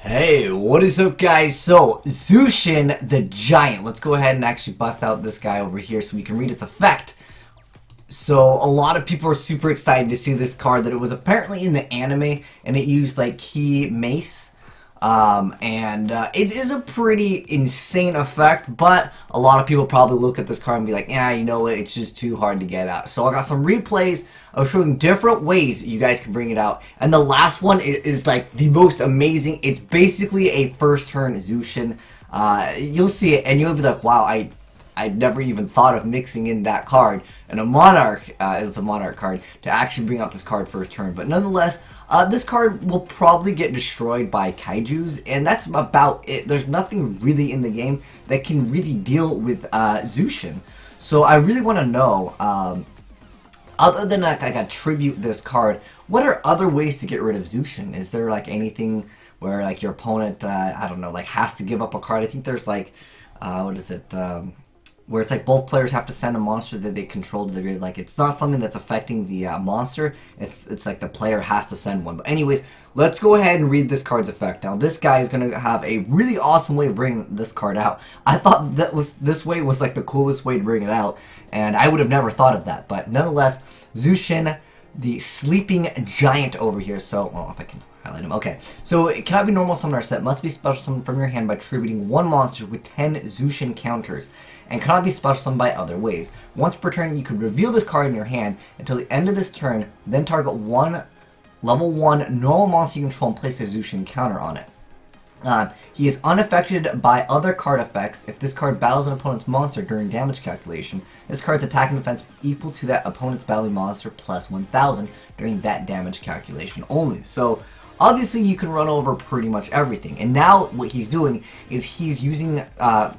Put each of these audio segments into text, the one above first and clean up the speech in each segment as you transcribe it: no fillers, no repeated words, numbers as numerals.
Hey, what is up, guys? So, Zushin the Giant. Let's go ahead and actually bust out this guy over here so we can read its effect. So, a lot of people are super excited to see this card, that it was apparently in the anime, and it used, like, key mace. It is a pretty insane effect, but a lot of people probably look at this card and be like, yeah, you know what, it's just too hard to get out. So I got some replays of showing different ways you guys can bring it out. And the last one is like the most amazing. It's basically a first turn Zushin. You'll see it and you'll be like, wow, I'd never even thought of mixing in that card. And a Monarch, it's a Monarch card, to actually bring out this card first turn. But nonetheless, this card will probably get destroyed by Kaijus, and that's about it. There's nothing really in the game that can really deal with Zushin. So I really want to know, other than like a tribute this card, what are other ways to get rid of Zushin? Is there like anything where like your opponent, I don't know, like has to give up a card? I think there's like, what is it? Where it's like both players have to send a monster that they control to the grave. Like, it's not something that's affecting the monster. It's like the player has to send one. But anyways, let's go ahead and read this card's effect. Now, this guy is going to have a really awesome way of bringing this card out. I thought this way was like the coolest way to bring it out, and I would have never thought of that. But nonetheless, Zushin, the sleeping giant over here. So, well, if I can highlight him. Okay, so it cannot be normal summon or set. Must be special summoned from your hand by tributing one monster with 10 Zushin counters, and cannot be special summoned by other ways. Once per turn, you can reveal this card in your hand until the end of this turn, then target one level 1 normal monster you control and place a Zushin counter on it. He is unaffected by other card effects. If this card battles an opponent's monster during damage calculation, this card's attack and defense equal to that opponent's battling monster plus 1000 during that damage calculation only. So, obviously, you can run over pretty much everything. And now what he's doing is he's using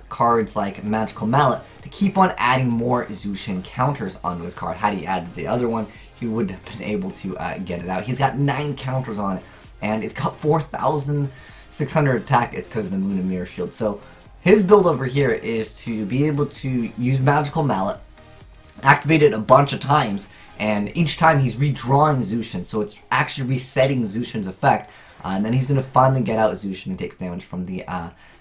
cards like Magical Mallet to keep on adding more Zushin counters onto his card. Had he added the other one, he would have been able to get it out. He's got 9 counters on it, and it's got 4,600 attack. It's because of the Moon and Mirror Shield. So his build over here is to be able to use Magical Mallet, activate it a bunch of times, and each time he's redrawing Zushin, so it's actually resetting Zushin's effect, and then he's going to finally get out Zushin and takes damage from the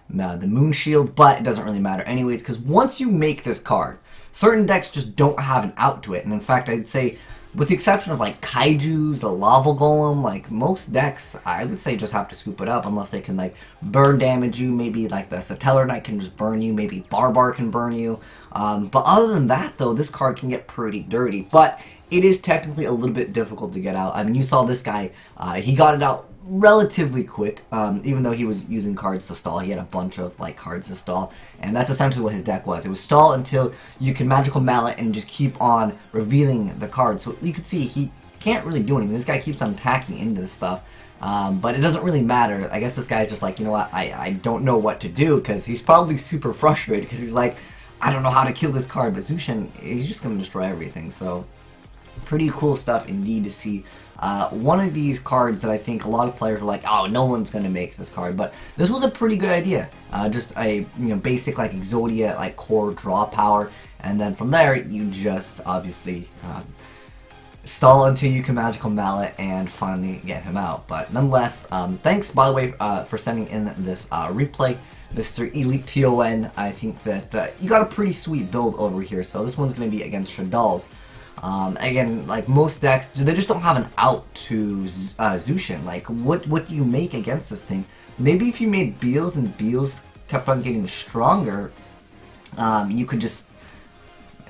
Moon Shield, but it doesn't really matter anyways, because once you make this card, certain decks just don't have an out to it, and in fact, I'd say, with the exception of like Kaijus, the Lava Golem, like most decks, I would say just have to scoop it up unless they can like burn damage you. Maybe like the Satellar Knight can just burn you. Maybe Barbar can burn you. But other than that, though, this card can get pretty dirty. But it is technically a little bit difficult to get out. I mean, you saw this guy. He got it out relatively quick, even though he was using cards to stall. He had a bunch of like cards to stall, and that's essentially what his deck was. It was stall until you can Magical Mallet and just keep on revealing the cards. So you can see he can't really do anything. This guy keeps on attacking into this stuff, but it doesn't really matter. I guess this guy's just like, you know what, I don't know what to do, because he's probably super frustrated, because he's like, I don't know how to kill this card, but Zushin, he's just going to destroy everything. So pretty cool stuff indeed to see. One of these cards that I think a lot of players were like, oh, no one's going to make this card, but this was a pretty good idea. Just a basic like Exodia like core draw power, and then from there you just obviously stall until you can Magical Mallet and finally get him out. But nonetheless, thanks by the way for sending in this replay, Mr. Elite TON. I think that you got a pretty sweet build over here. So this one's going to be against Shadal's. Again, like most decks, they just don't have an out to Zushin. Like, what do you make against this thing? Maybe if you made Beals and Beals kept on getting stronger, you could just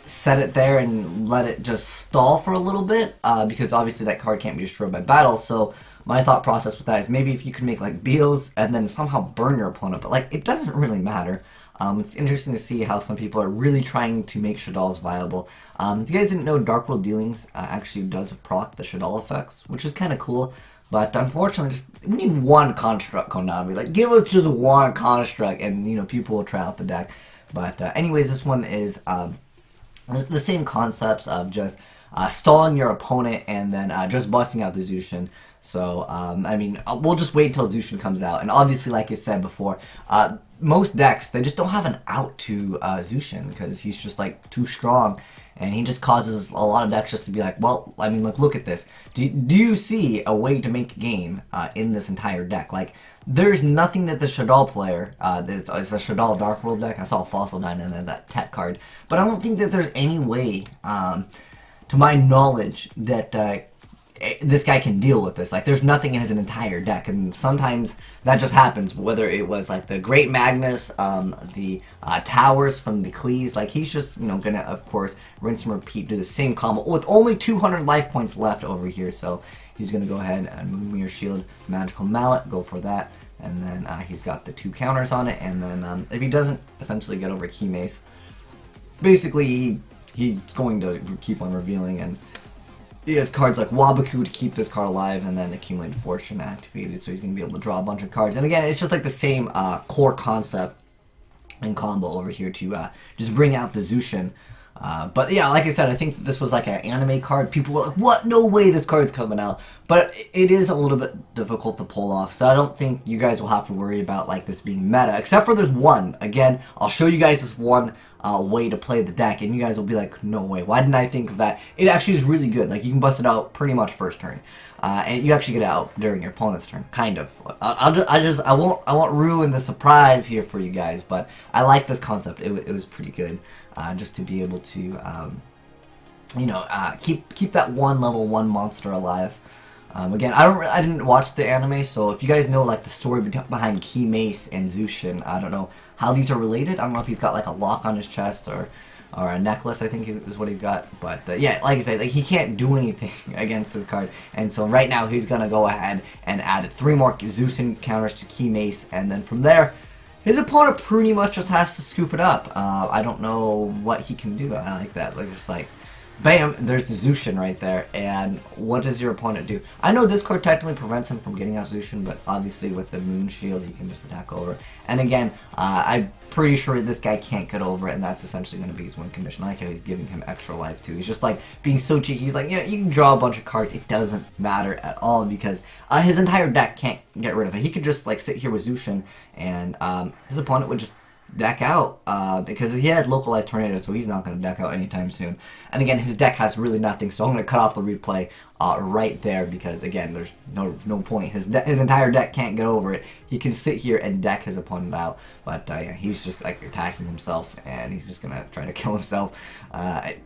set it there and let it just stall for a little bit, because obviously that card can't be destroyed by battle. So my thought process with that is maybe if you can make like Beals and then somehow burn your opponent, but like it doesn't really matter. It's interesting to see how some people are really trying to make Shadal's viable. If you guys didn't know, Dark World Dealings actually does proc the Shadal effects, which is kind of cool. But unfortunately, we need one construct, Konami. Like, give us just one construct, and people will try out the deck. But anyways, this one is the same concepts of just stalling your opponent and then just busting out the Zushin. So, I mean, we'll just wait until Zushin comes out. And obviously, like I said before, most decks, they just don't have an out to Zushin because he's just like too strong, and he just causes a lot of decks just to be like, well, I mean, like, look at this. Do you see a way to make a game in this entire deck? Like, there's nothing that the Shadal player, it's a Shadal Dark World deck. I saw a Fossil Dine in there, that tech card, but I don't think that there's any way, to my knowledge, that this guy can deal with this. Like, there's nothing in his entire deck, and sometimes that just happens, whether it was like the Great Magnus, the towers from the Cleese. Like, he's just, you know, gonna, of course, rinse and repeat, do the same combo with only 200 life points left over here. So he's gonna go ahead and move Mirror Shield, Magical Mallet, go for that, and then he's got the 2 counters on it, and then if he doesn't essentially get over Key Mace, basically he's going to keep on revealing, and he has cards like Wabaku to keep this card alive, and then Accumulated Fortune activated, so he's going to be able to draw a bunch of cards. And again, it's just like the same core concept and combo over here to just bring out the Zushin. But yeah, like I said, I think this was like an anime card. People were like, what? No way this card's coming out. But it is a little bit difficult to pull off, so I don't think you guys will have to worry about like this being meta, except for there's one. Again, I'll show you guys this one way to play the deck, and you guys will be like, no way, why didn't I think of that? It actually is really good. Like, you can bust it out pretty much first turn, and you actually get it out during your opponent's turn, kind of. I won't ruin the surprise here for you guys, but I like this concept. It was pretty good, just to be able to, you know, keep that one level 1 monster alive. Again, I didn't watch the anime, so if you guys know like the story behind Key Mace and Zushin, I don't know how these are related. I don't know if he's got like a lock on his chest or a necklace, I think is what he got. But yeah, like I said, like, he can't do anything against this card, and so right now he's gonna go ahead and add 3 more Zushin counters to Key Mace, and then from there, his opponent pretty much just has to scoop it up. I don't know what he can do. I like that. Like, just like, bam, there's the Zushin right there, and what does your opponent do? I know this card technically prevents him from getting out Zushin, but obviously with the Moon Shield, he can just attack over. And again, I'm pretty sure this guy can't get over it, and that's essentially going to be his win condition. I like how he's giving him extra life, too. He's just, like, being so cheeky. He's like, yeah, you can draw a bunch of cards. It doesn't matter at all, because his entire deck can't get rid of it. He could just, like, sit here with Zushin, and his opponent would just deck out, because he has localized tornado, so he's not going to deck out anytime soon. And again, his deck has really nothing, so I'm going to cut off the replay right there, because again, there's no point. His entire deck can't get over it. He can sit here and deck his opponent out, but yeah, he's just like attacking himself, and he's just going to try to kill himself.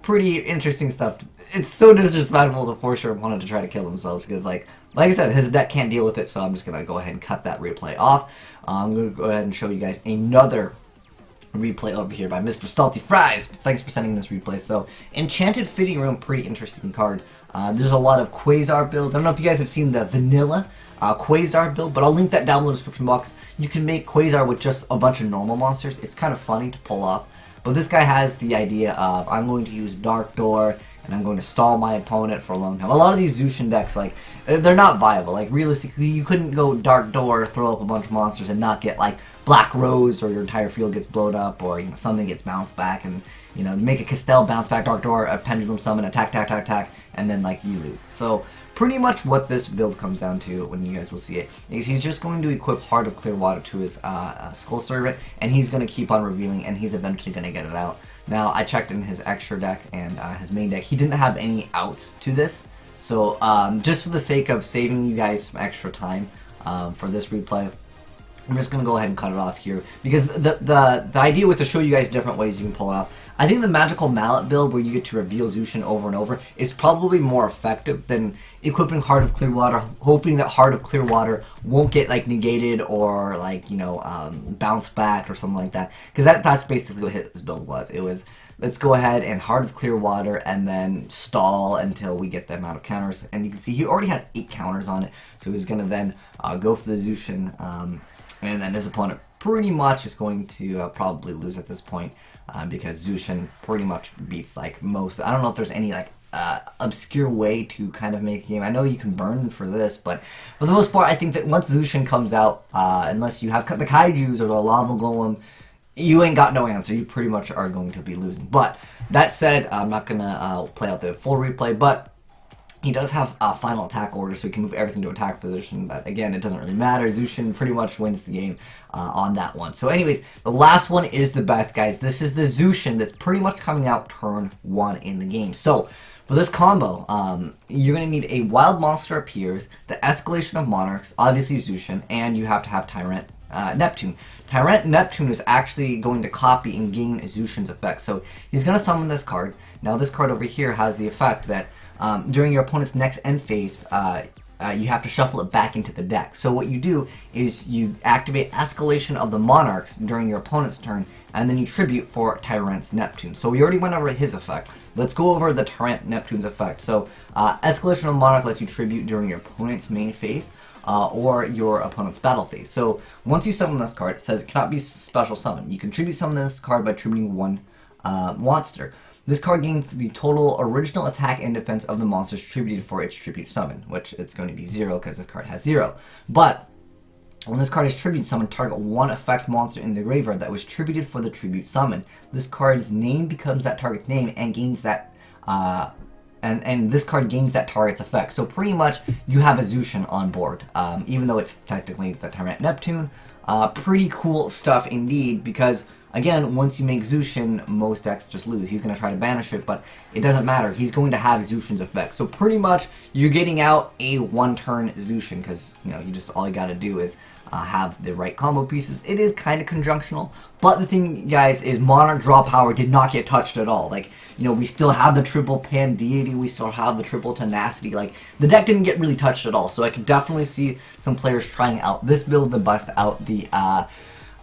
Pretty interesting stuff. It's so disrespectful to force your opponent to try to kill themselves, because like I said, his deck can't deal with it, so I'm just going to go ahead and cut that replay off. I'm going to go ahead and show you guys another replay over here by Mr. Salty Fries. Thanks for sending this replay. So, Enchanted Fitting Room, pretty interesting card. There's a lot of Quasar builds. I don't know if you guys have seen the vanilla Quasar build, but I'll link that down in the description box. You can make Quasar with just a bunch of normal monsters. It's kind of funny to pull off. But this guy has the idea of, I'm going to use Dark Door, and I'm going to stall my opponent for a long time. A lot of these Zushin decks, like, they're not viable. Like, realistically, you couldn't go Dark Door, throw up a bunch of monsters, and not get, like, Black Rose, or your entire field gets blown up, or, you know, something gets bounced back, and, you know, make a Castell bounce back Dark Door, a Pendulum Summon, attack, and then, like, you lose. So, pretty much what this build comes down to, when you guys will see it, is he's just going to equip Heart of Clearwater to his Skull Servant, and he's going to keep on revealing, and he's eventually going to get it out. Now, I checked in his extra deck and his main deck. He didn't have any outs to this, so just for the sake of saving you guys some extra time for this replay, I'm just going to go ahead and cut it off here, because the idea was to show you guys different ways you can pull it off. I think the Magical Mallet build, where you get to reveal Zushin over and over, is probably more effective than equipping Heart of Clearwater, hoping that Heart of Clearwater won't get, like, negated or, like, you know, bounce back or something like that. Because that's basically what his build was. It was, let's go ahead and Heart of Clearwater and then stall until we get the amount of counters. And you can see he already has 8 counters on it, so he's going to then go for the Zushin, and then his opponent pretty much is going to probably lose at this point, because Zushin pretty much beats, like, most. I don't know if there's any, like, obscure way to kind of make a game. I know you can burn for this, but for the most part, I think that once Zushin comes out, unless you have the Kaijus or the Lava Golem, you ain't got no answer. You pretty much are going to be losing. But that said, I'm not going to play out the full replay, but He does have a final attack order, so he can move everything to attack position, but again, it doesn't really matter. Zushin pretty much wins the game on that one. So anyways, the last one is the best, guys. This is the Zushin that's pretty much coming out turn 1 in the game. So for this combo, you're going to need a wild monster appears, the escalation of monarchs, obviously Zushin, and you have to have Tyrant Neptune. Tyrant Neptune is actually going to copy and gain Zushin's effect. So he's going to summon this card. Now this card over here has the effect that during your opponent's next end phase, you have to shuffle it back into the deck. So what you do is you activate Escalation of the Monarchs during your opponent's turn, and then you tribute for Tyrant's Neptune. So we already went over his effect. Let's go over the Tyrant Neptune's effect. So Escalation of the Monarch lets you tribute during your opponent's main phase or your opponent's battle phase. So once you summon this card, it says it cannot be special summoned. You can tribute summon this card by tributing one monster. This card gains the total original attack and defense of the monsters tributed for its tribute summon, which it's going to be 0 because this card has 0. But when this card is tribute summoned, target one effect monster in the graveyard that was tributed for the tribute summon. This card's name becomes that target's name and gains that and this card gains that target's effect. So pretty much you have a Zushin on board, even though it's technically the Tyrant Neptune. Pretty cool stuff indeed, because again, once you make Zushin, most decks just lose. He's going to try to banish it, but it doesn't matter. He's going to have Zushin's effect. So pretty much, you're getting out a one-turn Zushin, because, you know, all you got to do is have the right combo pieces. It is kind of conjunctional, but the thing, guys, is Monarch draw power did not get touched at all. Like, you know, we still have the triple pan DeeDee, we still have the triple tenacity. Like, the deck didn't get really touched at all, so I could definitely see some players trying out this build to bust out the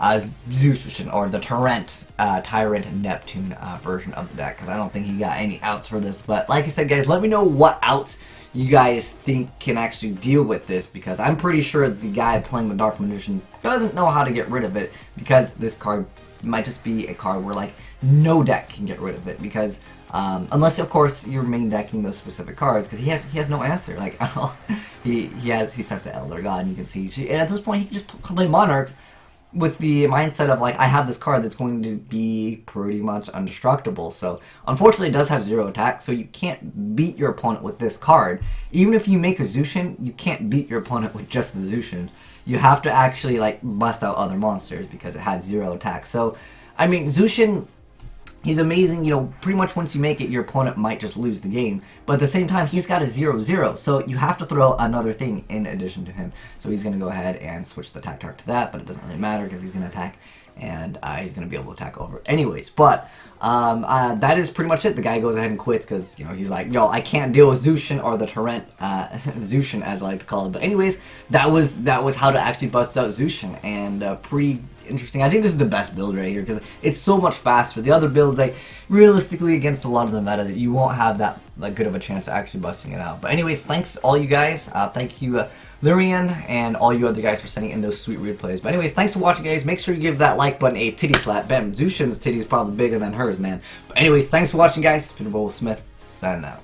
Zushin, or the Tyrant Neptune version of the deck, because I don't think he got any outs for this. But like I said, guys, let me know what outs you guys think can actually deal with this, because I'm pretty sure the guy playing the Dark Magician doesn't know how to get rid of it, because this card might just be a card where, like, no deck can get rid of it, because unless, of course, you're main decking those specific cards, because he has no answer. Like, he sent the Elder God, and you can see, and at this point he can just play Monarchs with the mindset of, like, I have this card that's going to be pretty much indestructible. So unfortunately it does have 0 attack, so you can't beat your opponent with this card. Even if you make a Zushin, you can't beat your opponent with just the Zushin. You have to actually, like, bust out other monsters because it has 0 attack. So I mean, Zushin, he's amazing. You know, pretty much once you make it, your opponent might just lose the game. But at the same time, he's got a 0/0, so you have to throw another thing in addition to him. So he's going to go ahead and switch the attack target to that, but it doesn't really matter because he's going to attack, and he's going to be able to attack over anyways. But that is pretty much it. The guy goes ahead and quits because, you know, he's like, yo, I can't deal with Zushin, or the Tyrant Zushin, as I like to call it. But anyways, that was how to actually bust out Zushin, and pretty interesting. I think this is the best build right here because it's so much faster. The other builds, like, realistically against a lot of the meta, that you won't have that good of a chance of actually busting it out. But anyways, thanks all you guys. Thank you Lyrian and all you other guys for sending in those sweet replays. But anyways, thanks for watching, guys. Make sure you give that like button a titty slap. Bam, Zushin's titty is probably bigger than hers, man. But anyways, thanks for watching, guys. It's been Smith, signing out.